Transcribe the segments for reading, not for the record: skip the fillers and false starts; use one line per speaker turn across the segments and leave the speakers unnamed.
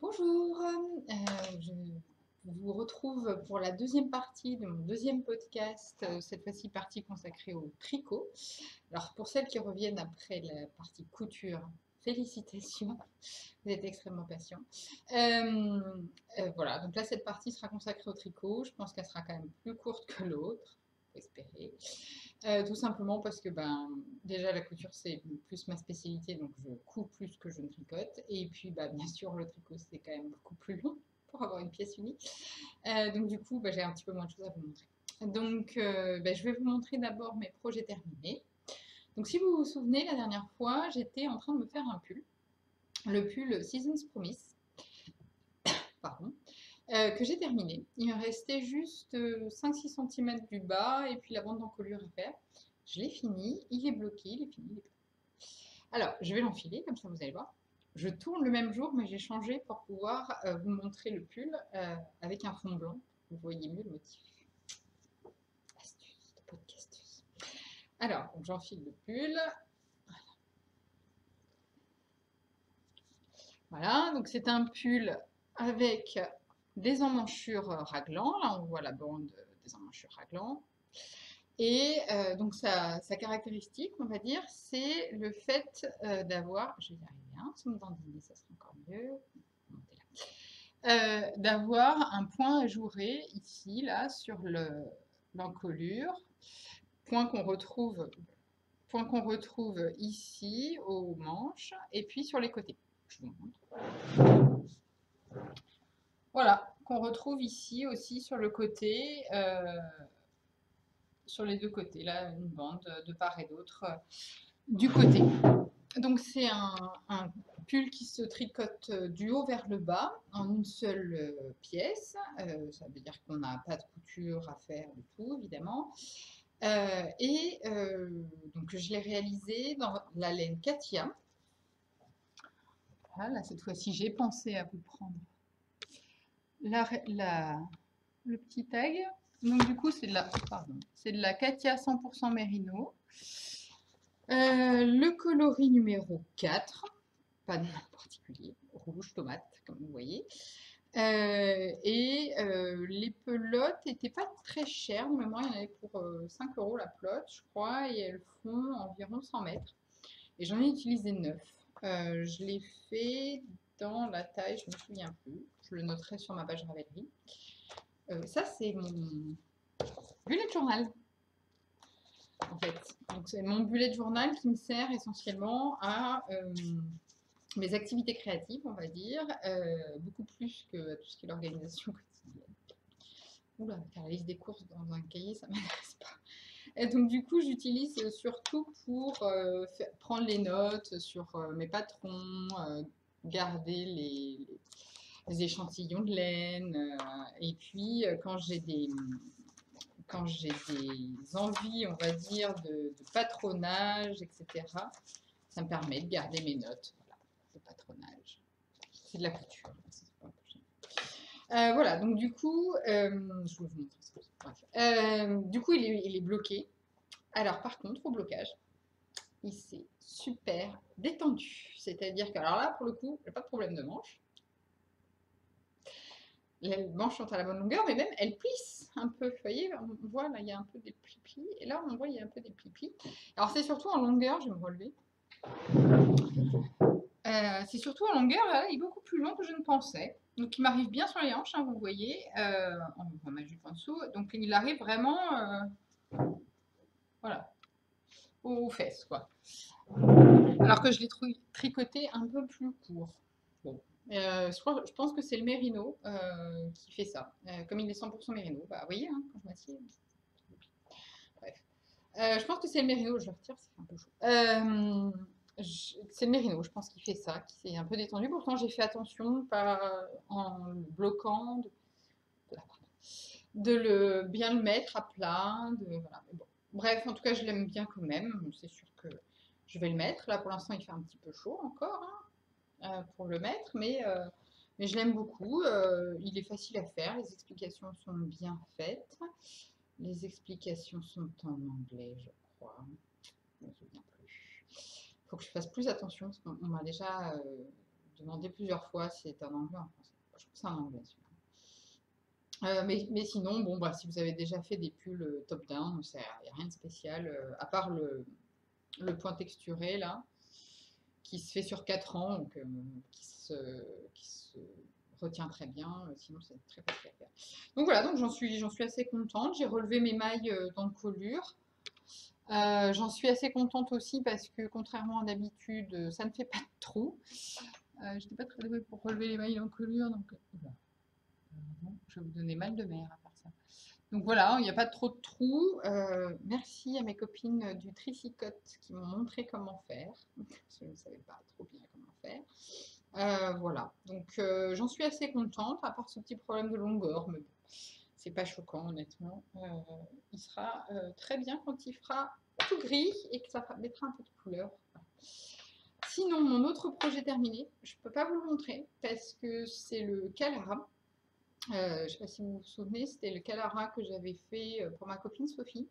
Bonjour, je vous retrouve pour la deuxième partie de mon deuxième podcast, cette fois-ci partie consacrée au tricot. Alors pour celles qui reviennent après la partie couture, félicitations, vous êtes extrêmement patients. Voilà, donc là cette partie sera consacrée au tricot, je pense qu'elle sera quand même plus courte que l'autre, faut espérer. Tout simplement parce que déjà la couture c'est plus ma spécialité, donc je couds plus que je ne tricote. Et puis bien sûr le tricot c'est quand même beaucoup plus long pour avoir une pièce unique. Donc du coup j'ai un petit peu moins de choses à vous montrer. Donc je vais vous montrer d'abord mes projets terminés. Donc si vous vous souvenez, la dernière fois j'étais en train de me faire un pull, le pull Seasons Promise, pardon, que j'ai terminé. Il me restait juste 5-6 cm du bas et puis la bande d'encolure à faire. Je l'ai fini, il est bloqué, il est fini. Il est... Alors, je vais l'enfiler, comme ça vous allez voir. Je tourne le même jour, mais j'ai changé pour pouvoir vous montrer le pull avec un fond blanc. Vous voyez mieux le motif. Astuce, podcasteuse. Alors, j'enfile le pull. Voilà, donc c'est un pull avec des emmanchures raglan. Là, on voit la bande des emmanchures raglan. Et donc sa caractéristique, on va dire, c'est le fait d'avoir, je vais y arriver, hein, sans me dandiner, ça sera encore mieux, d'avoir un point ajouré ici, là, sur l'encolure, point qu'on retrouve ici aux manches, et puis sur les côtés. Je vous montre. Voilà, qu'on retrouve ici aussi sur le côté, sur les deux côtés, là, une bande de part et d'autre du côté. Donc c'est un pull qui se tricote du haut vers le bas en une seule pièce. Ça veut dire qu'on n'a pas de couture à faire du tout, évidemment. Donc je l'ai réalisé dans la laine Katia. Voilà, cette fois-ci, j'ai pensé à vous prendre le petit tag. Donc du coup, c'est de la Katia 100% Mérino. Le coloris numéro 4, pas de nom particulier, rouge tomate, comme vous voyez. Les pelotes n'étaient pas très chères, mais moi, il y en avait pour 5 € la pelote, je crois, et elles font environ 100 mètres. Et j'en ai utilisé 9. Je l'ai fait dans la taille, je ne me souviens plus, je le noterai sur ma page Ravelry. Ça, c'est mon bullet journal, en fait. Donc, c'est mon bullet journal qui me sert essentiellement à mes activités créatives, on va dire, beaucoup plus que tout ce qui est l'organisation quotidienne. Oula, faire la liste des courses dans un cahier, ça ne m'intéresse pas. Et donc du coup, j'utilise surtout pour prendre les notes sur mes patrons, garder les échantillons de laine, et puis quand j'ai des envies, on va dire, de patronage, etc., ça me permet de garder mes notes. Voilà, le patronage. C'est de la couture. Voilà, donc du coup, je vais vous montrer ça. Bref. Du coup, il est bloqué. Alors, par contre, au blocage, il s'est super détendu. C'est-à-dire que, alors là, pour le coup, il n'y a pas de problème de manche. Les manches sont à la bonne longueur, mais même elles plissent un peu. Vous voyez, on voit là, il y a un peu des plis-plis. Et là, on voit, il y a un peu des plis-plis. Alors, c'est surtout en longueur, je vais me relever. C'est surtout en longueur, là, il est beaucoup plus long que je ne pensais. Donc il m'arrive bien sur les hanches, hein, vous voyez, on voit ma jupe en dessous. Donc il arrive vraiment, voilà, aux fesses, quoi. Alors que je l'ai tricoté un peu plus court. Bon. Je pense que c'est le mérino qui fait ça. Comme il est 100% mérino, vous voyez, hein, quand je m'assieds. Bref. Je pense que c'est le mérino, je le retire, c'est un peu chaud. C'est le mérino, je pense qu'il fait ça, qui s'est un peu détendu. Pourtant, j'ai fait attention, pas en le bloquant, de bien le mettre à plat. Voilà. Bon. Bref, en tout cas, je l'aime bien quand même. C'est sûr que je vais le mettre. Là, pour l'instant, il fait un petit peu chaud encore pour le mettre, mais je l'aime beaucoup. Il est facile à faire. Les explications sont bien faites. Les explications sont en anglais, je crois. Je ne me souviens plus. Il faut que je fasse plus attention parce qu'on m'a déjà demandé plusieurs fois si c'est en anglais ou en français. Je crois que c'est en anglais celui-là. Mais sinon, bon, bah, si vous avez déjà fait des pulls top-down, il n'y a rien de spécial, à part le point texturé là, qui se fait sur 4 ans, donc qui se retient très bien, sinon c'est très facile à faire. Donc voilà, donc j'en suis assez contente. J'ai relevé mes mailles dans le colure. J'en suis assez contente aussi parce que contrairement à d'habitude, ça ne fait pas de trous. Je n'étais pas très douée pour relever les mailles en colure, donc voilà. Je vais vous donner mal de mer à faire ça. Donc voilà, il n'y a pas trop de trous. Merci à mes copines du Tricicote qui m'ont montré comment faire. Parce que je ne savais pas trop bien comment faire. Voilà, donc j'en suis assez contente, à part ce petit problème de longueur, mais bon, c'est pas choquant honnêtement. Il sera très bien quand il fera tout gris et que ça mettra un peu de couleur. Sinon, mon autre projet terminé, je ne peux pas vous le montrer parce que c'est le Calara. Je ne sais pas si vous vous souvenez, c'était le Calara que j'avais fait pour ma copine Sophie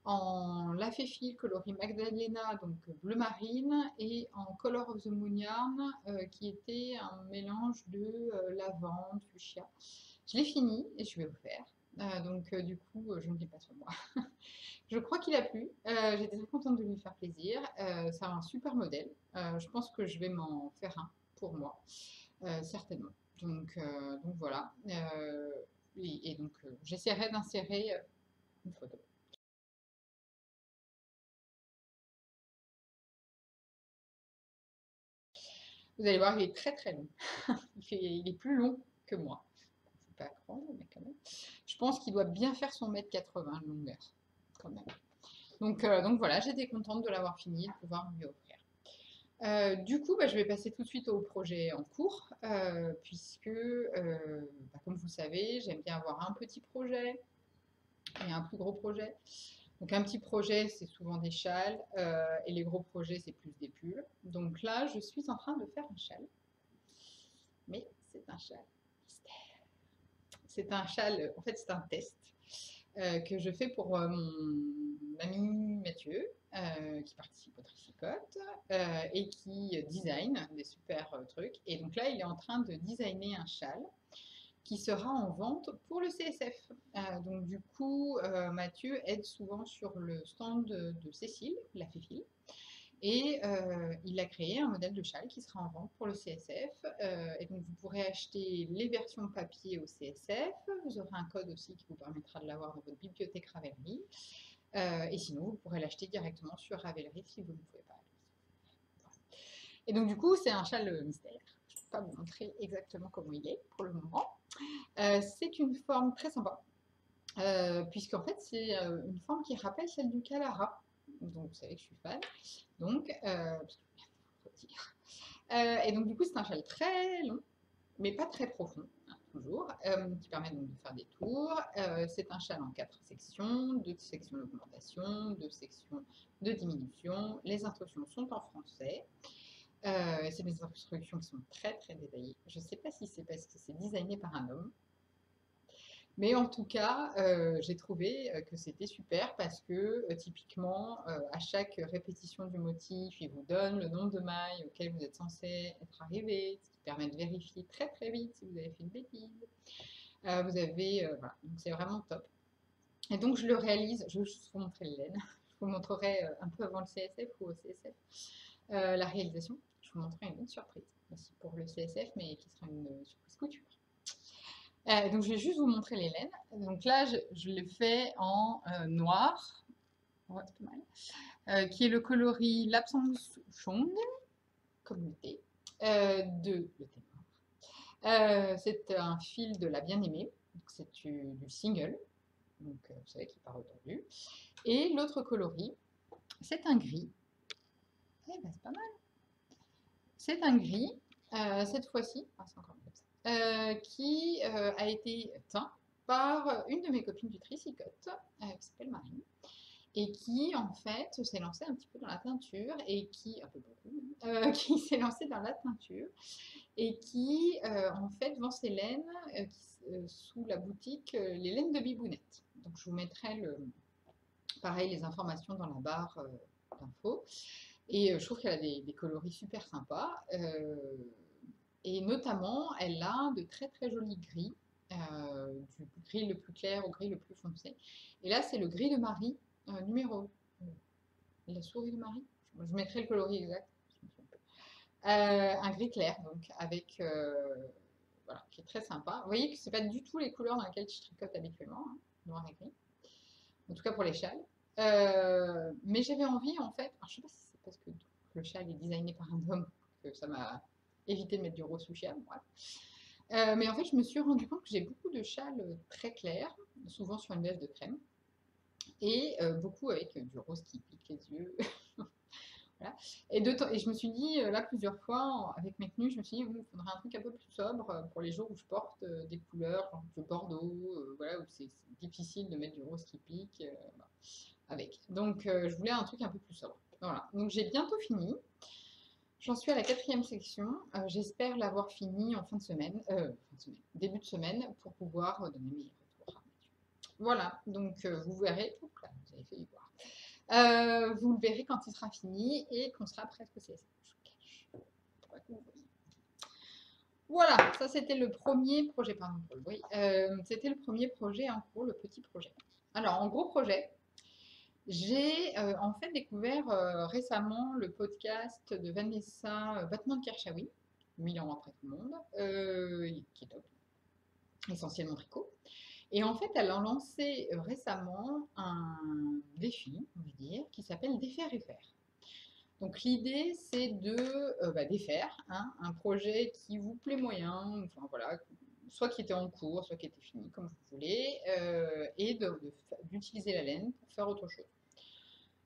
en Laféfil coloris Magdalena, donc bleu marine, et en Color of the Moon Yarn, qui était un mélange de lavande, fuchsia. Je l'ai fini et je vais vous faire. Donc du coup, je ne l'ai pas sur moi. Je crois qu'il a plu. J'étais très contente de lui faire plaisir. C'est un super modèle. Je pense que je vais m'en faire un pour moi, certainement. Donc voilà. Et donc j'essaierai d'insérer une photo. Vous allez voir, il est très très long. Il est plus long que moi. C'est pas grand, mais quand même. Je pense qu'il doit bien faire son 1,80 m de longueur, quand même. Donc voilà, j'étais contente de l'avoir fini, de pouvoir lui offrir. Du coup, bah, je vais passer tout de suite au projet en cours, puisque, bah, comme vous savez, j'aime bien avoir un petit projet et un plus gros projet. Donc un petit projet, c'est souvent des châles, et les gros projets, c'est plus des pulls. Donc là, je suis en train de faire un châle, mais c'est un châle mystère. C'est un châle, en fait, c'est un test que je fais pour mon ami Mathieu, qui participe au Tricicote et qui design des super trucs. Et donc là, il est en train de designer un châle qui sera en vente pour le CSF. Donc du coup, Mathieu aide souvent sur le stand de Cécile, la Féfile. Et il a créé un modèle de châle qui sera en vente pour le CSF. Et donc vous pourrez acheter les versions papier au CSF. Vous aurez un code aussi qui vous permettra de l'avoir dans votre bibliothèque Ravelry. Et sinon, vous pourrez l'acheter directement sur Ravelry si vous ne pouvez pas. Et donc du coup, c'est un châle mystère. Je ne peux pas vous montrer exactement comment il est pour le moment. C'est une forme très sympa. Puisqu'en fait, c'est une forme qui rappelle celle du Calara. Donc vous savez que je suis fan. Donc, et donc du coup, c'est un châle très long, mais pas très profond, hein, toujours, qui permet donc de faire des tours. C'est un châle en 4 sections, 2 sections d'augmentation, 2 sections de diminution. Les instructions sont en français. C'est des instructions qui sont très très détaillées. Je ne sais pas si c'est parce que c'est designé par un homme, mais en tout cas, j'ai trouvé que c'était super parce que typiquement, à chaque répétition du motif, il vous donne le nombre de mailles auxquelles vous êtes censé être arrivé, ce qui permet de vérifier très très vite si vous avez fait une bêtise. Vous avez, voilà, donc c'est vraiment top. Et donc je le réalise, je vais juste vous montrer le laine. Je vous montrerai un peu avant le CSF ou au CSF la réalisation. Je vous montrerai une autre surprise aussi pour le CSF, mais qui sera une surprise couture. Donc je vais juste vous montrer les laines. Donc là, je l'ai fait en noir, ouais, c'est pas mal, qui est le coloris Lapsang comme le thé, de le thé noir. C'est un fil de la bien-aimée, c'est du single, donc vous savez qui part aujourd'hui. Et l'autre coloris, c'est un gris. Eh ben, c'est pas mal. C'est un gris, cette fois-ci, c'est encore comme ça, qui a été teint par une de mes copines du Tricicote, qui s'appelle Marie, et qui en fait s'est lancée un petit peu dans la teinture, et qui, un peu beaucoup, qui s'est lancée dans la teinture, et qui en fait vend ses laines sous la boutique Les Laines de Bibounette. Donc je vous mettrai pareil les informations dans la barre d'infos. Et je trouve qu'elle a des coloris super sympas. Et notamment, elle a de très très jolis gris, du gris le plus clair au gris le plus foncé. Et là, c'est le gris de Marie, numéro... La souris de Marie? Je mettrai le coloris exact. Un gris clair, donc, avec... voilà, qui est très sympa. Vous voyez que c'est pas du tout les couleurs dans lesquelles je tricote habituellement, hein, noir et gris. En tout cas pour les châles. Mais j'avais envie, en fait... Alors, je sais pas si c'est parce que le châle est designé par un homme que ça m'a évité de mettre du rose fuchsia, voilà. Mais en fait, je me suis rendu compte que j'ai beaucoup de châles très clairs, souvent sur une base de crème, et beaucoup avec du rose qui pique les yeux. Voilà. Et je me suis dit, là, plusieurs fois, avec mes tenues, je me suis dit, il faudrait un truc un peu plus sobre pour les jours où je porte des couleurs, genre de bordeaux, voilà, où c'est difficile de mettre du rose qui pique voilà, avec. Donc, je voulais un truc un peu plus sobre. Voilà. Donc, j'ai bientôt fini. J'en suis à la 4e section. J'espère l'avoir fini en fin de semaine, début de semaine, pour pouvoir donner mes retours. Voilà, donc vous verrez, là, vous avez fait y voir. Vous le verrez quand il sera fini et qu'on sera presque CSM. Voilà, ça c'était le premier projet, pardon pour le bruit. C'était le premier projet, en gros, le petit projet. Alors, en gros projet, j'ai en fait découvert récemment le podcast de Vanessa Batman-Kershawi, 1000 ans après tout le monde, qui est top, essentiellement tricot. Et en fait, elle a lancé récemment un défi, on va dire, qui s'appelle Défaire et faire. Donc l'idée, c'est de défaire hein, un projet qui vous plaît moyen, enfin voilà, soit qui était en cours, soit qui était fini, comme vous voulez, et d'utiliser la laine pour faire autre chose.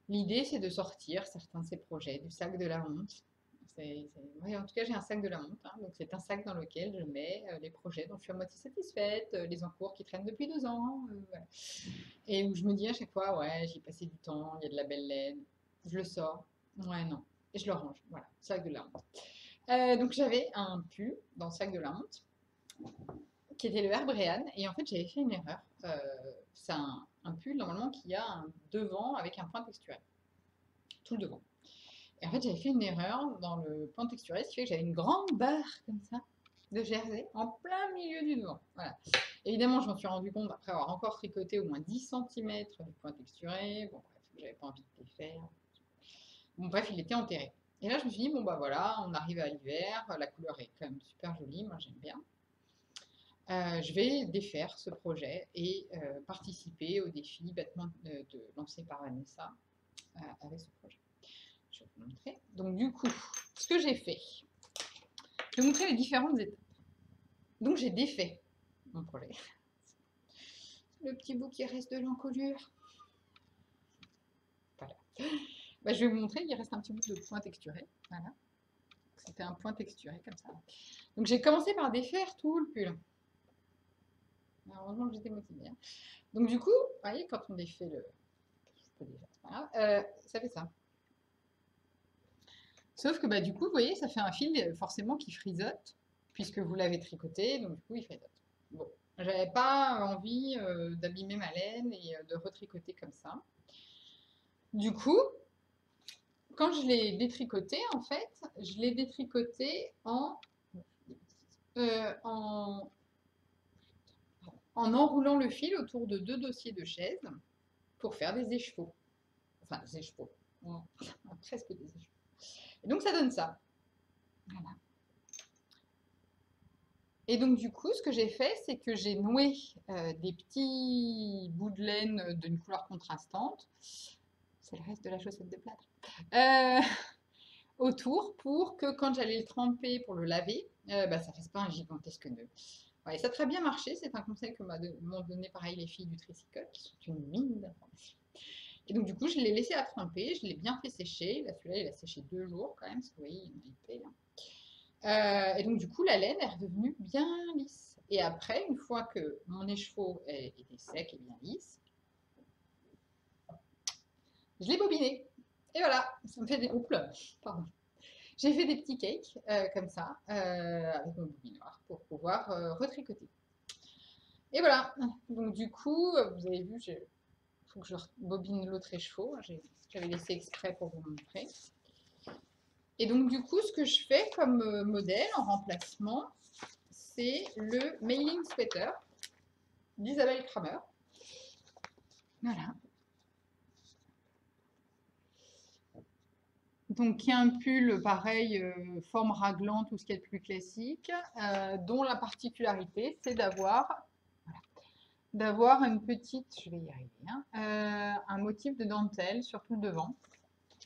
L'idée, c'est de sortir certains de ces projets du sac de la honte. Ouais, en tout cas, j'ai un sac de la honte. Hein, donc, c'est un sac dans lequel je mets les projets dont je suis à moitié satisfaite, les encours qui traînent depuis 2 ans. Voilà. Et où je me dis à chaque fois, ouais, j'ai passé du temps, il y a de la belle laine. Je le sors. Ouais, non. Et je le range. Voilà, sac de la honte. Donc, j'avais un pull dans le sac de la honte qui était le Herbrean. Et en fait, j'avais fait une erreur. C'est un pull, normalement, qui a un devant avec un point texturé. Tout le devant. Et en fait, j'avais fait une erreur dans le point texturé, ce qui fait que j'avais une grande barre comme ça de jersey en plein milieu du devant. Voilà. Évidemment, je m'en suis rendu compte après avoir encore tricoté au moins 10 cm du point texturé. Bon, bref, j'avais pas envie de les faire. Bon, bref, il était enterré. Et là, je me suis dit, bon, bah voilà, on arrive à l'hiver, la couleur est quand même super jolie, moi j'aime bien. Je vais défaire ce projet et participer au défi lancé par Vanessa avec ce projet. Je vais vous montrer. Donc du coup, ce que j'ai fait, je vais vous montrer les différentes étapes. Donc j'ai défait mon projet. Le petit bout qui reste de l'encolure. Voilà. Bah, je vais vous montrer, il reste un petit bout de point texturé. Voilà. C'était un point texturé comme ça. Donc j'ai commencé par défaire tout le pull. Heureusement que j'étais motivée. Hein. Donc du coup, vous voyez, quand on défait le... Je peux déjà, voilà, ça fait ça. Sauf que bah, du coup, vous voyez, ça fait un fil forcément qui frisote, puisque vous l'avez tricoté, donc du coup, il frisote. Bon, j'avais pas envie d'abîmer ma laine et de retricoter comme ça. Du coup, quand je l'ai détricoté, en fait, je l'ai détricoté en enroulant le fil autour de 2 dossiers de chaise pour faire des écheveaux. Enfin, des écheveaux. Presque des écheveaux. Et donc, ça donne ça. Voilà. Et donc, du coup, ce que j'ai fait, c'est que j'ai noué des petits bouts de laine d'une couleur contrastante. C'est le reste de la chaussette de plâtre. Autour pour que quand j'allais le tremper pour le laver, ça ne fasse pas un gigantesque nœud. Ouais, ça a très bien marché. C'est un conseil que m'ont donné pareil les filles du Tricycle, qui sont une mine d'informations. Et donc, du coup, je l'ai laissé à tremper. Je l'ai bien fait sécher. Là, celui-là, il a séché 2 jours quand même. Parce que vous voyez, il est épais, là. Et donc, du coup, la laine est redevenue bien lisse. Et après, une fois que mon écheveau était sec et bien lisse, je l'ai bobiné. Et voilà, ça me fait des... Oups là, pardon. J'ai fait des petits cakes comme ça, avec mon bobinoir, pour pouvoir retricoter. Et voilà, donc du coup, vous avez vu, il faut que je bobine l'autre écheveau. J'avais laissé exprès pour vous montrer. Et donc, du coup, ce que je fais comme modèle en remplacement, c'est le Mailing Sweater d'Isabelle Kramer. Voilà. Donc, qui est un pull pareil, forme raglante, tout ce qui est le plus classique, dont la particularité, c'est d'avoir une petite, je vais y arriver, hein, un motif de dentelle sur tout le devant.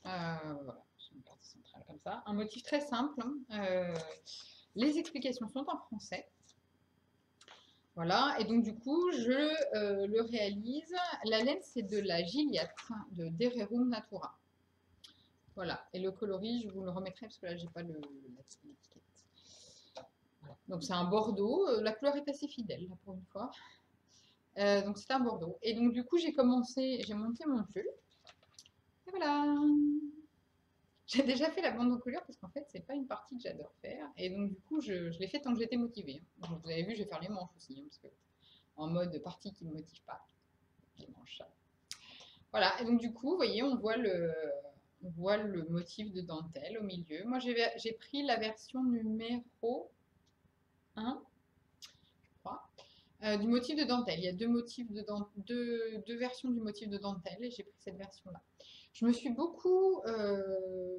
Voilà, c'est une partie centrale comme ça. Un motif très simple. Les explications sont en français. Voilà, et donc du coup, je le réalise. La laine, c'est de la Gilliatt, de Dererum Natura. Voilà, et le coloris, je vous le remettrai parce que là, j'ai pas l'étiquette. Voilà. Donc c'est un bordeaux. La couleur est assez fidèle, là, pour une fois. Donc c'est un bordeaux. Et donc du coup, j'ai monté mon pull. Et voilà. J'ai déjà fait la bande en couleur parce qu'en fait, c'est pas une partie que j'adore faire. Et donc, du coup, je l'ai fait tant que j'étais motivée. Donc, vous avez vu, je vais faire les manches aussi, parce que en mode partie qui ne me motive pas, les manches. Voilà, et donc, du coup, vous voyez, on voit le motif de dentelle au milieu. Moi, j'ai pris la version numéro 1, je crois, du motif de dentelle. Il y a deux versions du motif de dentelle et j'ai pris cette version-là. Je me suis beaucoup,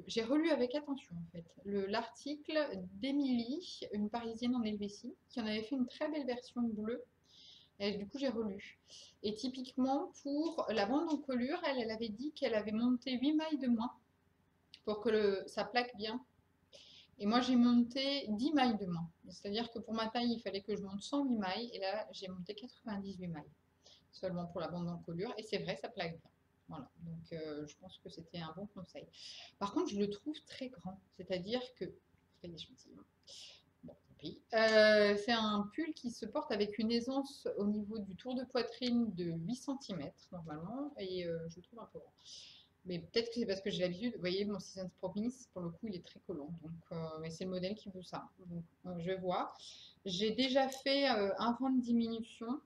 j'ai relu avec attention en fait l'article d'Émilie, une Parisienne en Helvétie, qui en avait fait une très belle version bleue. Et du coup, j'ai relu. Et typiquement, pour la bande encolure, elle avait dit qu'elle avait monté 8 mailles de moins pour que ça plaque bien. Et moi, j'ai monté 10 mailles de moins. C'est-à-dire que pour ma taille, il fallait que je monte 108 mailles. Et là, j'ai monté 98 mailles seulement pour la bande d'encolure. Et c'est vrai, ça plaque bien. Voilà, donc je pense que c'était un bon conseil. Par contre, je le trouve très grand, c'est-à-dire que, bon, tant pis. C'est un pull qui se porte avec une aisance au niveau du tour de poitrine de 8 cm normalement, et je le trouve un peu grand. Mais peut-être que c'est parce que j'ai l'habitude, vous voyez, mon Seasons Promise, pour le coup, il est très collant, donc, mais c'est le modèle qui veut ça. Donc, je vais voir. J'ai déjà fait un rang de diminution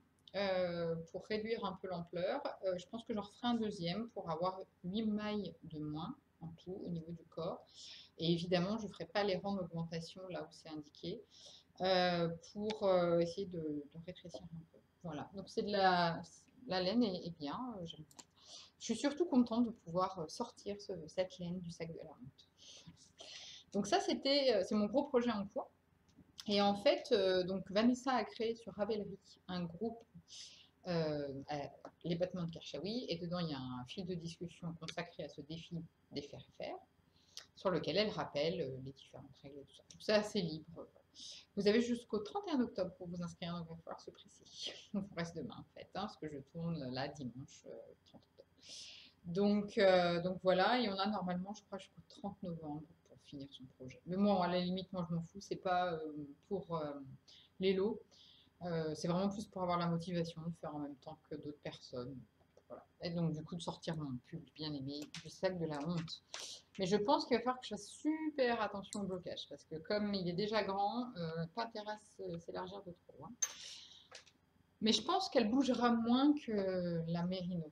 pour réduire un peu l'ampleur. Je pense que j'en referai un deuxième pour avoir 8 mailles de moins en tout au niveau du corps. Et évidemment, je ne ferai pas les rangs d'augmentation là où c'est indiqué pour essayer de rétrécir un peu. Voilà, donc c'est de la laine est bien, j'aime bien. Je suis surtout contente de pouvoir sortir cette laine du sac de la honte. Donc ça, c'est mon gros projet en cours. Et en fait, donc Vanessa a créé sur Ravelry un groupe, les battements de Karchaoui, et dedans il y a un fil de discussion consacré à ce défi des faire-faire, sur lequel elle rappelle les différentes règles et tout ça. Donc c'est assez libre. Vous avez jusqu'au 31 octobre pour vous inscrire, donc il va falloir se presser. Il vous reste demain en fait, parce que je tourne là dimanche 30 octobre. Donc voilà, et on a normalement, je crois, jusqu'au 30 novembre pour finir son projet. Mais moi, à la limite, moi je m'en fous, c'est pas pour les lots, c'est vraiment plus pour avoir la motivation de faire en même temps que d'autres personnes. Voilà. Et donc du coup de sortir mon pull bien aimé du sac de la honte. Mais je pense qu'il va falloir que je fasse super attention au blocage, parce que comme il est déjà grand, pas intérêt à s'élargir de trop, hein. Mais je pense qu'elle bougera moins que la Mérino,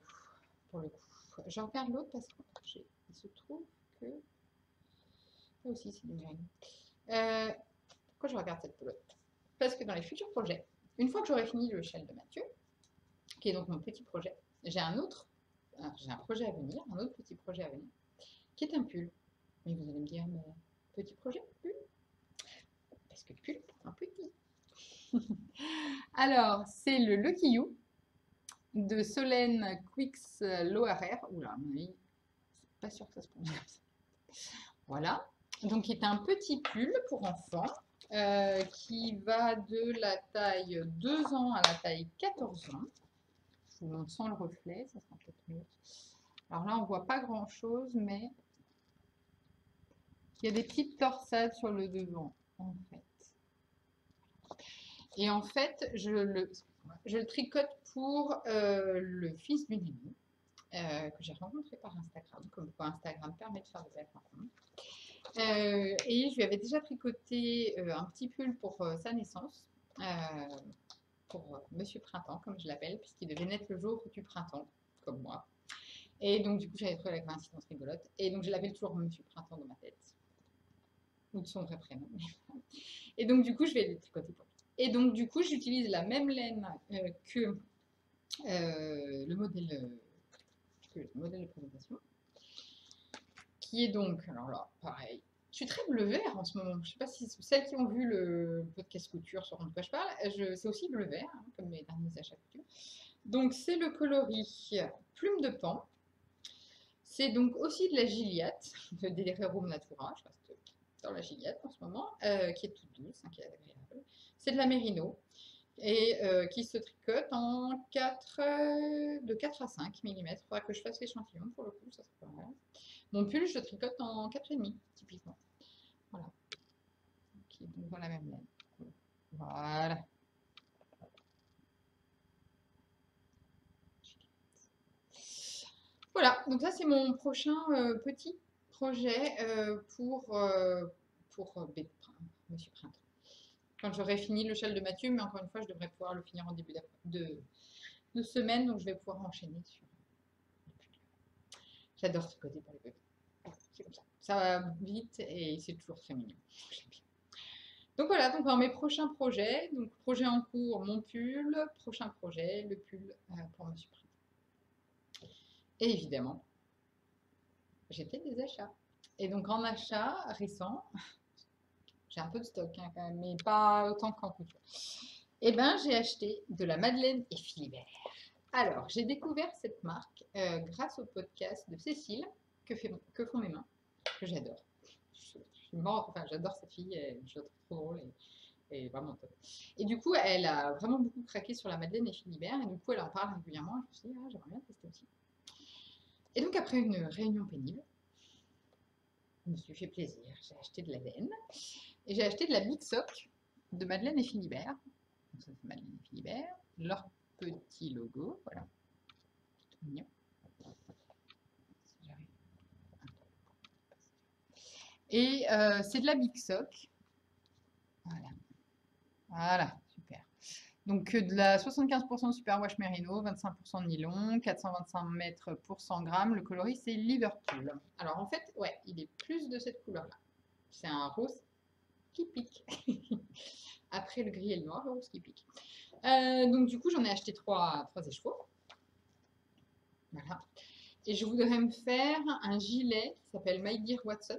pour le coup. Je regarde l'autre parce qu'il se trouve que... Là aussi, c'est du Mérino. Pourquoi je regarde cette pelote? Parce que dans les futurs projets, une fois que j'aurai fini le châle de Mathieu, qui est donc mon petit projet, j'ai un projet à venir, un autre petit projet à venir, qui est un pull. Mais vous allez me dire, mais petit projet, pull? Parce que pull, un petit. Alors, c'est le Lucky You de Solène Quix Loarer. Oula, à mon avis, c'est pas sûr que ça se prononce comme ça. Voilà. Donc, qui est un petit pull pour enfants qui va de la taille 2 ans à la taille 14 ans. Je vous montre sans le reflet, ça sera peut-être mieux. Alors là, on voit pas grand-chose, mais il y a des petites torsades sur le devant, en fait. Et en fait, je le tricote pour le fils d'une amie que j'ai rencontré par Instagram, comme quoi Instagram permet de faire de belles rencontres. Et je lui avais déjà tricoté un petit pull pour sa naissance, pour Monsieur Printemps, comme je l'appelle, puisqu'il devait naître le jour du printemps, comme moi. Et donc, du coup, j'avais trouvé la coïncidence rigolote. Et donc, je l'appelle toujours Monsieur Printemps dans ma tête. ou de son vrai prénom. Et donc, du coup, je vais le tricoter pour lui. Et donc, du coup, j'utilise la même laine que le modèle de présentation, qui est donc, alors là, pareil, je suis très bleu-vert en ce moment. Je ne sais pas si celles qui ont vu le podcast couture sauront de quoi je parle. C'est aussi bleu-vert, hein, comme mes derniers achats couture. Donc, c'est le coloris Plume de Pan. C'est donc aussi de la Gilliatt, de Delirerum Natura. Je reste dans la Gilliatt en ce moment, qui est toute douce, hein, qui est agréable. C'est de la Mérino et qui se tricote en 4, de 4 à 5 mm. Il faudra que je fasse l'échantillon pour le coup, ça serait pas mal. Mon pull, je le tricote en 4,5 typiquement. Voilà. Donc dans la même laine. Voilà. Voilà, donc ça c'est mon prochain petit projet pour Monsieur Printemps. Quand j'aurai fini le châle de Mathieu, mais encore une fois, je devrais pouvoir le finir en début de semaine, donc je vais pouvoir enchaîner sur. J'adore ce côté pour les bébés. C'est comme ça. Ça va vite et c'est toujours très mignon. J'aime bien. Donc voilà, donc dans mes prochains projets, donc projet en cours, mon pull, prochain projet, le pull pour Monsieur Printemps. Et évidemment, j'ai fait des achats. Et donc en achat récent, j'ai un peu de stock hein, quand même, mais pas autant qu'en couture. Eh ben, j'ai acheté de la Madeleine et Philibert. Alors, j'ai découvert cette marque grâce au podcast de Cécile, que font mes mains, que j'adore. Je suis morte, enfin, j'adore cette fille, je la trouve trop drôle et vraiment top. Et du coup, elle a vraiment beaucoup craqué sur la Madeleine et Philibert, et du coup, elle en parle régulièrement, et je me suis dit, ah, j'aimerais bien tester aussi. Et donc, après une réunion pénible, je me suis fait plaisir, j'ai acheté de la laine, et j'ai acheté de la Big Sock de Madeleine et Philibert. Donc, ça, c'est Madeleine et Philibert, leur petit logo, voilà, tout mignon. Et c'est de la Big Sock. Voilà. Voilà, super. Donc de la 75% superwash mérino, 25% de nylon, 425 mètres pour 100 grammes. Le coloris, c'est Liverpool. Alors en fait, ouais, il est plus de cette couleur-là. C'est un rose qui pique. Après le gris et le noir, le rose qui pique. Donc du coup, j'en ai acheté 3 écheveaux. Voilà. Et je voudrais me faire un gilet qui s'appelle My Dear Watson.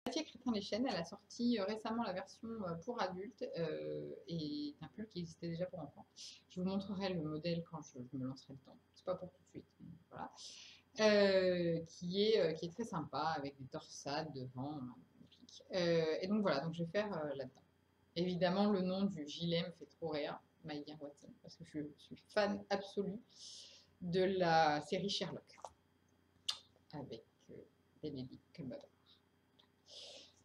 Crétin les Chênes, elle a sorti récemment la version pour adultes et un pull qui existait déjà pour enfants. Je vous montrerai le modèle quand je me lancerai le temps. C'est pas pour tout de suite. Voilà. Qui est très sympa avec des torsades devant. Magnifique. Et donc voilà, donc je vais faire là-dedans. Évidemment, le nom du gilet me fait trop rire, My Dear Watson, parce que je suis fan absolue de la série Sherlock avec Benedict Cumberbatch.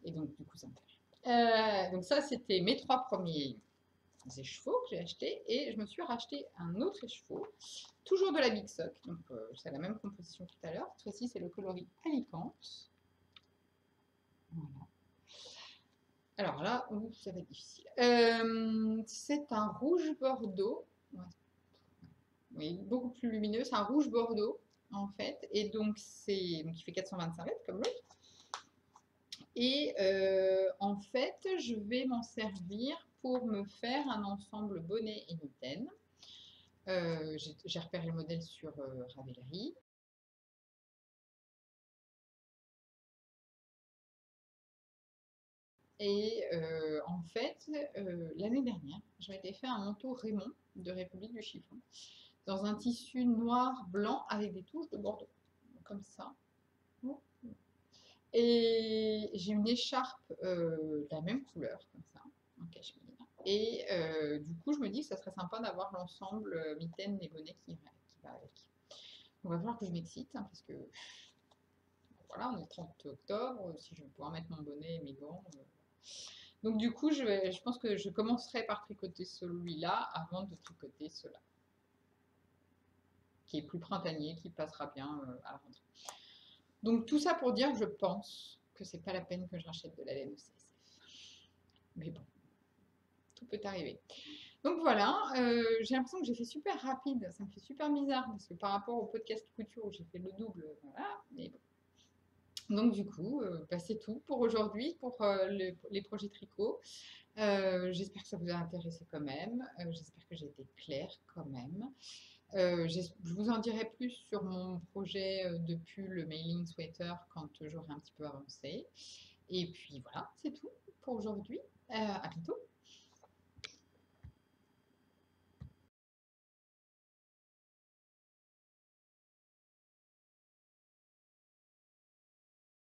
Et donc, du coup, ça me fait. Donc ça, c'était mes 3 premiers écheveaux que j'ai achetés. Et je me suis racheté un autre écheveau, toujours de la Big Sock. Donc, c'est la même composition que tout à l'heure. Cette fois-ci, c'est le coloris Alicante. Voilà. Alors là, ça va être difficile. C'est un rouge bordeaux. Ouais. Oui, beaucoup plus lumineux. C'est un rouge bordeaux, en fait. Et donc, il fait 425 mètres, comme l'autre. Et en fait, je vais m'en servir pour me faire un ensemble bonnet et mitaine. J'ai repéré le modèle sur Ravelry. Et en fait, l'année dernière, j'avais fait un manteau Raymond de République du Chiffon dans un tissu noir blanc avec des touches de bordeaux, comme ça. Et j'ai une écharpe de la même couleur, comme ça, en cachemire. Et du coup, je me dis que ça serait sympa d'avoir l'ensemble mitaine et bonnet qui va avec. On va voir que je m'excite, hein, parce que voilà, on est le 30 octobre, si je vais pouvoir mettre mon bonnet et mes gants. Donc du coup, je pense que je commencerai par tricoter celui-là avant de tricoter cela, qui est plus printanier, qui passera bien à la rentrée. Donc tout ça pour dire que je pense que c'est pas la peine que je rachète de la laine au CSF. Mais bon, tout peut arriver. Donc voilà, j'ai l'impression que j'ai fait super rapide, ça me fait super bizarre, parce que par rapport au podcast couture où j'ai fait le double, voilà, mais bon. Donc du coup, bah, c'est tout pour aujourd'hui, pour les projets tricot. J'espère que ça vous a intéressé quand même. J'espère que j'ai été claire quand même. Je vous en dirai plus sur mon projet de pull mailing sweater quand j'aurai un petit peu avancé. Et puis voilà, c'est tout pour aujourd'hui. À bientôt.